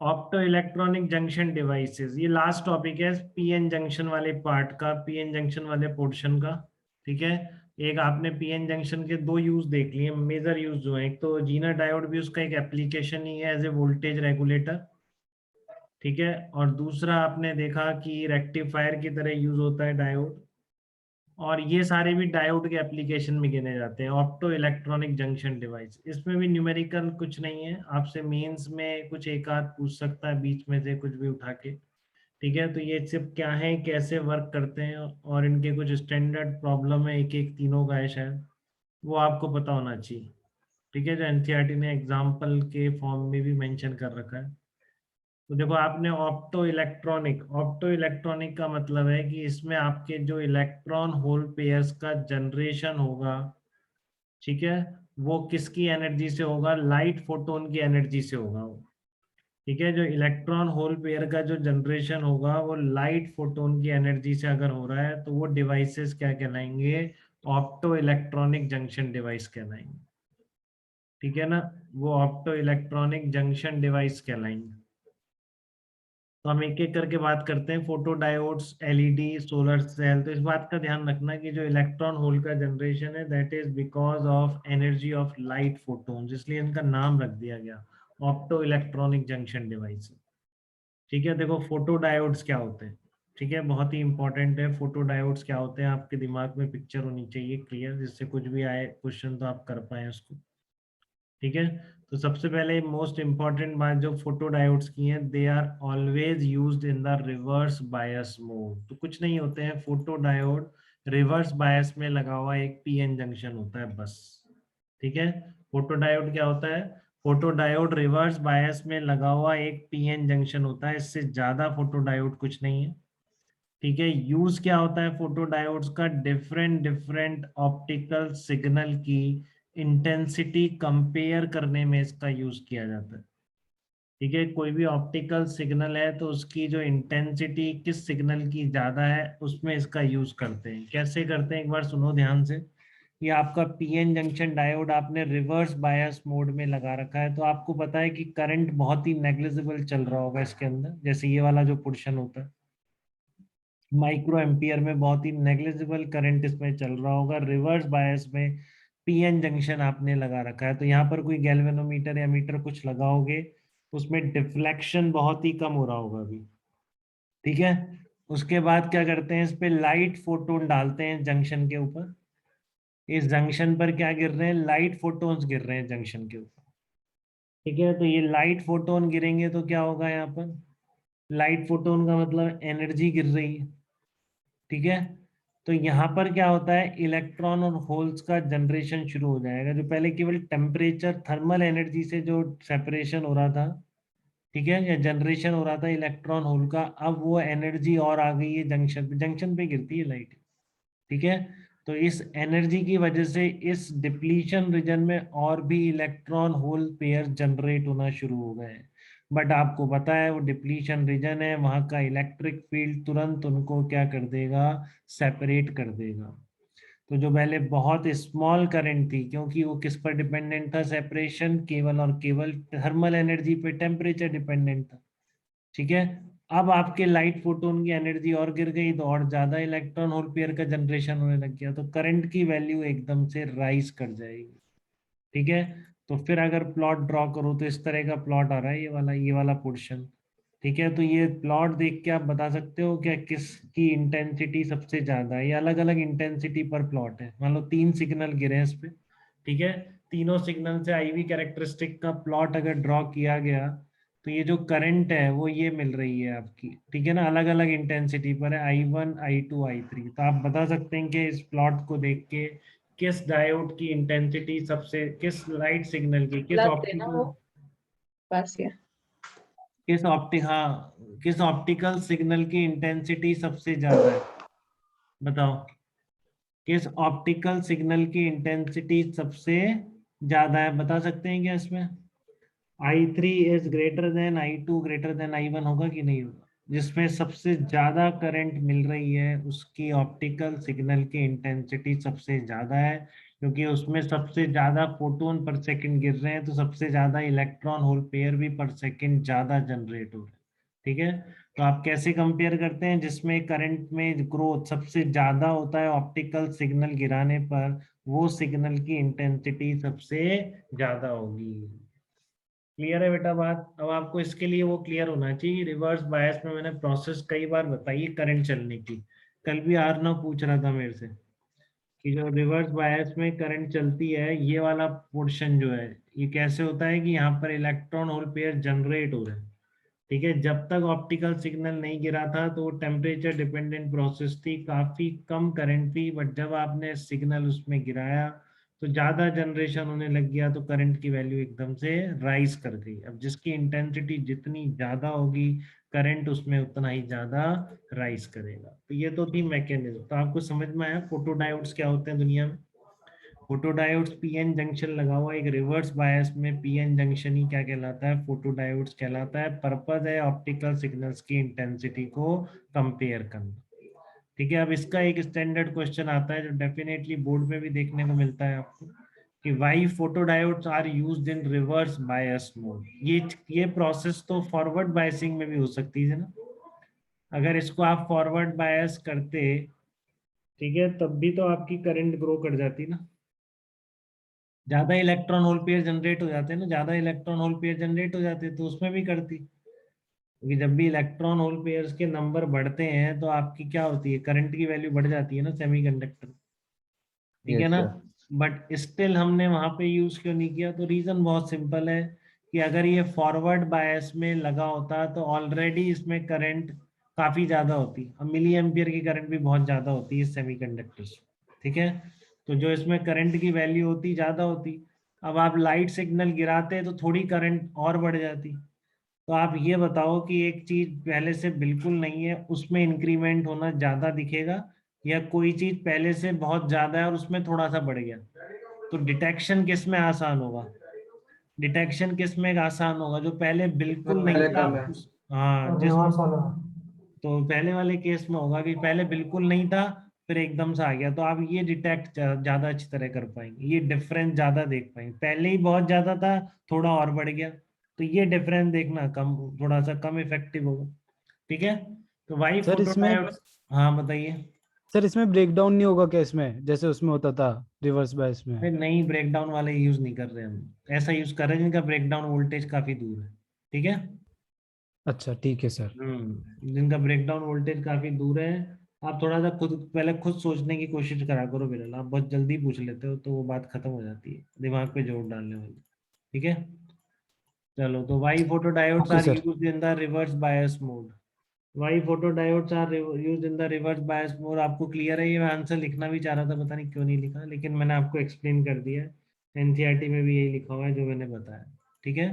Opto electronic junction devices, ये last topic है PN junction वाले पार्ट का, पीएन जंक्शन वाले पोर्शन का। ठीक है। एक आपने पीएन जंक्शन के दो यूज देख लिए, मेजर यूज जो है, एक तो जीना डायोड भी उसका एक एप्लीकेशन ही है एज ए वोल्टेज रेगुलेटर। ठीक है। और दूसरा आपने देखा कि रेक्टिफायर की तरह यूज होता है डायोड। और ये सारे भी डायोड के एप्लीकेशन में गिने जाते हैं, ऑप्टो इलेक्ट्रॉनिक जंक्शन डिवाइस। इसमें भी न्यूमेरिकल कुछ नहीं है, आपसे मेंस में कुछ एक आध पूछ सकता है बीच में से कुछ भी उठा के। ठीक है। तो ये सिर्फ क्या है, कैसे वर्क करते हैं, और इनके कुछ स्टैंडर्ड प्रॉब्लम है, एक एक तीनों का है शायद, वो आपको पता होना चाहिए। ठीक है। जो एनसीईआरटी ने एग्जाम्पल के फॉर्म में भी मेंशन कर रखा है। तो देखो आपने ऑप्टो इलेक्ट्रॉनिक का मतलब है कि इसमें आपके जो इलेक्ट्रॉन होल पेयर्स का जनरेशन होगा, ठीक है, वो किसकी एनर्जी से होगा, लाइट फोटोन की एनर्जी से होगा वो। ठीक है। जो इलेक्ट्रॉन होल पेयर का जो जनरेशन होगा वो लाइट फोटोन की एनर्जी से अगर हो रहा है तो वो डिवाइसेस क्या कहलाएंगे, ऑप्टो इलेक्ट्रॉनिक जंक्शन डिवाइस कहलाएंगे। ठीक है ना। वो ऑप्टो इलेक्ट्रॉनिक जंक्शन डिवाइस कहलाएंगे। तो हम एक एक करके बात करते हैं, photodiodes, LED, solar cell. तो इस बात का ध्यान रखना कि जो इलेक्ट्रॉन होल का जनरेशन है that is because of energy of light photons, इसलिए इनका नाम रख दिया गया ऑप्टो इलेक्ट्रॉनिक जंक्शन डिवाइस। ठीक है। देखो फोटो डायोड्स क्या होते हैं। ठीक है। बहुत ही इंपॉर्टेंट है, फोटो डायोड्स क्या होते हैं, आपके दिमाग में पिक्चर होनी चाहिए क्लियर, जिससे कुछ भी आए क्वेश्चन तो आप कर पाए उसको। ठीक है। तो सबसे पहले मोस्ट इंपॉर्टेंट बात जो फोटो डायोड्स की है, they are always used in the reverse bias mode. तो कुछ नहीं होते हैं फोटो डायोड, रिवर्स बायस में लगा हुआ एक पीएन जंक्शन होता है बस। ठीक है। फोटो डायोड क्या होता है, फोटो डायोड रिवर्स बायस में लगा हुआ एक पीएन जंक्शन होता है, इससे ज्यादा फोटो डायोड कुछ नहीं है। ठीक है। यूज क्या होता है फोटो डायोड्स का, डिफरेंट डिफरेंट ऑप्टिकल सिग्नल की इंटेंसिटी कंपेयर करने में इसका यूज किया जाता है। ठीक है। कोई भी ऑप्टिकल सिग्नल है तो उसकी जो इंटेंसिटी किस सिग्नल की ज्यादा है उसमें इसका यूज करते हैं। कैसे करते हैं एक बार सुनो ध्यान से। ये आपका पीएन जंक्शन डायोड आपने रिवर्स बायस मोड में लगा रखा है, तो आपको पता है कि करंट बहुत ही नेग्लिजिबल चल रहा होगा इसके अंदर, जैसे ये वाला जो पोर्शन होता है माइक्रो एम्पियर में बहुत ही नेग्लिजिबल करंट इसमें चल रहा होगा। रिवर्स बायस में पीएन जंक्शन आपने लगा रखा है, तो यहाँ पर कोई गैल्वेनोमीटर या मीटर कुछ लगाओगे उसमें डिफ्लेक्शन बहुत ही कम हो रहा होगा अभी। ठीक है। उसके बाद क्या करते हैं, इस पे लाइट फोटोन डालते हैं जंक्शन के ऊपर। इस जंक्शन पर क्या गिर रहे हैं, लाइट फोटोन्स गिर रहे हैं जंक्शन के ऊपर। ठीक है। तो ये लाइट फोटोन गिरेंगे तो क्या होगा, यहाँ पर लाइट फोटोन का मतलब एनर्जी गिर रही है। ठीक है। तो यहाँ पर क्या होता है, इलेक्ट्रॉन और होल्स का जनरेशन शुरू हो जाएगा। जो पहले केवल टेम्परेचर थर्मल एनर्जी से जो सेपरेशन हो रहा था, ठीक है, या जनरेशन हो रहा था इलेक्ट्रॉन होल का, अब वो एनर्जी और आ गई है जंक्शन पे, जंक्शन पे गिरती है लाइट। ठीक है। तो इस एनर्जी की वजह से इस डिप्लीशन रीजन में और भी इलेक्ट्रॉन होल पेयर जनरेट होना शुरू हो गए हैं। बट आपको पता है वो डिप्लीशन रीजन है, वहां का इलेक्ट्रिक फील्ड तुरंत उनको क्या कर देगा, सेपरेट कर देगा। तो जो पहले बहुत स्मॉल करंट थी, क्योंकि वो किस पर डिपेंडेंट था, सेपरेशन केवल और केवल थर्मल एनर्जी पे, टेम्परेचर डिपेंडेंट था। ठीक है। अब आपके लाइट फोटोन की एनर्जी और गिर गई तो और ज्यादा इलेक्ट्रॉन होल पेयर का जनरेशन होने लग गया, तो करंट की वैल्यू एकदम से राइज कर जाएगी। ठीक है। तो फिर अगर प्लॉट ड्रॉ करो तो इस तरह का प्लॉट आ रहा है, ये वाला पोर्शन। ठीक है। तो ये प्लॉट देख के आप बता सकते हो क्या किसकी इंटेंसिटी सबसे ज्यादा है। ये अलग अलग इंटेंसिटी पर प्लॉट है, मान लो 3 सिग्नल गिरे हैं इस पे। ठीक है। तीनों सिग्नल से आईवी कैरेक्टरिस्टिक का प्लॉट अगर ड्रॉ किया गया तो ये जो करंट है वो ये मिल रही है आपकी। ठीक है ना, अलग अलग इंटेंसिटी पर है, I1 I2 I3। तो आप बता सकते हैं कि इस प्लॉट को देख के किस डायोड की इंटेंसिटी सबसे, किस लाइट सिग्नल की, किस लग देना ऑप्टिकल, वो बस ये। किस ऑप्टिकल सिग्नल की इंटेंसिटी सबसे ज्यादा है, बताओ। किस ऑप्टिकल सिग्नल की इंटेंसिटी सबसे ज्यादा है, बता सकते हैं क्या इसमें। I3 is greater than I2 greater than I1 होगा कि नहीं होगा। जिसमें सबसे ज्यादा करंट मिल रही है उसकी ऑप्टिकल सिग्नल की इंटेंसिटी सबसे ज्यादा है। क्योंकि उसमें सबसे ज्यादा फोटोन पर सेकंड गिर रहे हैं, तो सबसे ज्यादा इलेक्ट्रॉन होल पेयर भी पर सेकंड ज्यादा जनरेट हो रहे हैं। ठीक है, तो आप कैसे कंपेयर करते हैं? जिसमें करंट में ग्रोथ सबसे ज्यादा होता है ऑप्टिकल सिग्नल गिराने पर, वो सिग्नल की इंटेंसिटी सबसे ज्यादा होगी। क्लियर है बेटा बात? अब आपको इसके लिए वो क्लियर होना चाहिए, रिवर्स बायस में मैंने प्रोसेस कई बार बताई है करंट चलने की। कल भी आर्नव पूछ रहा था मेरे से कि जो रिवर्स बायस में करंट चलती है, ये वाला पोर्शन जो है, ये कैसे होता है कि यहाँ पर इलेक्ट्रॉन होल पेयर जनरेट हो रहे हैं। ठीक है, जब तक ऑप्टिकल सिग्नल नहीं गिरा था तो वो टेम्परेचर डिपेंडेंट प्रोसेस थी, काफी कम करंट थी, बट जब आपने सिग्नल उसमें गिराया तो ज्यादा जनरेशन होने लग गया, तो करंट की वैल्यू एकदम से राइज कर गई। अब जिसकी इंटेंसिटी जितनी ज्यादा होगी, करंट उसमें उतना ही ज्यादा राइज करेगा। तो ये तो थी मैकेनिज्म। तो आपको समझ में आया फोटोडायोड्स क्या होते हैं दुनिया में? फोटोडायोड्स पीएन जंक्शन लगा हुआ एक रिवर्स बायस में, पीएन जंक्शन ही क्या कहलाता है? फोटोडायोड्स कहलाता है। पर्पज है ऑप्टिकल सिग्नल्स की इंटेंसिटी को कंपेयर करना। ठीक है, अब इसका एक स्टैंडर्ड क्वेश्चन आता है जो डेफिनेटली बोर्ड में भी देखने को मिलता है आपको, कि why photodiodes are used in reverse bias mode. ये प्रोसेस तो फॉरवर्ड बायसिंग में भी हो सकती है ना? अगर इसको आप फॉरवर्ड बायस करते, ठीक है, तब भी तो आपकी करंट ग्रो कर जाती ना। ज्यादा इलेक्ट्रॉन होल पेयर जनरेट हो जाते हैं ना, ज्यादा इलेक्ट्रॉन होल पेयर जनरेट हो जाते हैं तो उसमें भी करती, क्योंकि जब भी इलेक्ट्रॉन होल पेयर्स के नंबर बढ़ते हैं तो आपकी क्या होती है? करंट की वैल्यू बढ़ जाती है ना सेमीकंडक्टर। ठीक है यस ना? सर। बट स्टिल हमने वहां पे यूज क्यों नहीं किया? तो रीजन बहुत सिंपल है कि अगर ये फॉरवर्ड बायस में लगा होता तो ऑलरेडी इसमें करंट काफी ज्यादा होती। अब मिली एम्पियर की करंट भी बहुत ज्यादा होती है सेमीकंडक्टर्स। ठीक है, तो जो इसमें करंट की वैल्यू होती ज्यादा होती। अब आप लाइट सिग्नल गिराते तो थोड़ी करंट और बढ़ जाती। तो आप ये बताओ कि एक चीज पहले से बिल्कुल नहीं है, उसमें इंक्रीमेंट होना ज्यादा दिखेगा, या कोई चीज पहले से बहुत ज्यादा है और उसमें थोड़ा सा बढ़ गया? तो डिटेक्शन किस में आसान होगा? डिटेक्शन किस में आसान होगा? जो पहले बिल्कुल नहीं पहले था कम है। उस, हाँ, जिस, तो पहले वाले केस में होगा कि पहले बिल्कुल नहीं था, फिर एकदम से आ गया, तो आप ये डिटेक्ट ज्यादा अच्छी तरह कर पाएंगे, ये डिफरेंस ज्यादा देख पाएंगे। पहले ही बहुत ज्यादा था, थोड़ा और बढ़ गया, तो ये डिफरेंस देखना कम, थोड़ा सा कम इफेक्टिव होगा। ठीक है, तो भाई सर इसमें फोटोडायोड्स। हाँ बताइए। सर इसमें ब्रेकडाउन नहीं होगा क्या इसमें, जैसे उसमें होता था रिवर्स बायस में? अरे नहीं, ब्रेकडाउन वाले यूज नहीं कर रहे हम, ऐसा यूज कर रहे हैं जिनका ब्रेकडाउन वोल्टेज काफी दूर है। ठीक है, अच्छा ठीक है सर। जिनका ब्रेकडाउन वोल्टेज काफी दूर है। आप थोड़ा सा खुद पहले खुद सोचने की कोशिश करा करो बिरल, आप बहुत जल्दी पूछ लेते हो तो वो बात खत्म हो जाती है दिमाग पे जोर डालने वाली। ठीक है, चलो, तो why photodiodes okay are sir. Used in the reverse bias mode. Why photodiodes are used in the reverse bias mode. आपको क्लियर है? ये मैं आंसर लिखना भी चाह रहा था, पता नहीं क्यों नहीं लिखा, लेकिन मैंने आपको एक्सप्लेन कर दिया है। एनसीईआरटी में भी यही लिखा हुआ है जो मैंने बताया। ठीक है,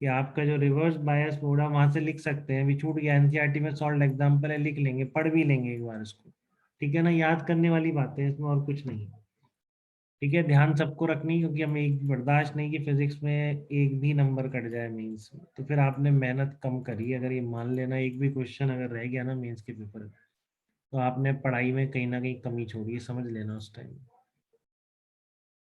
कि आपका जो रिवर्स बायस मोड है वहां से लिख सकते हैं, अभी छूट गया, एनसीईआरटी में सॉल्व एग्जाम्पल है, लिख लेंगे, पढ़ भी लेंगे एक बार इसको। ठीक है ना, याद करने वाली बातें हैं इसमें, और कुछ नहीं है। ठीक है, ध्यान सबको रखनी, क्योंकि हमें एक बर्दाश्त नहीं कि फिजिक्स में एक भी नंबर कट जाए मेंस में, तो फिर आपने मेहनत कम करी। अगर ये मान लेना एक भी क्वेश्चन अगर रह गया ना मेंस के पेपर में, तो आपने पढ़ाई में कहीं ना कहीं कमी छोड़ी है, समझ लेना उस टाइम।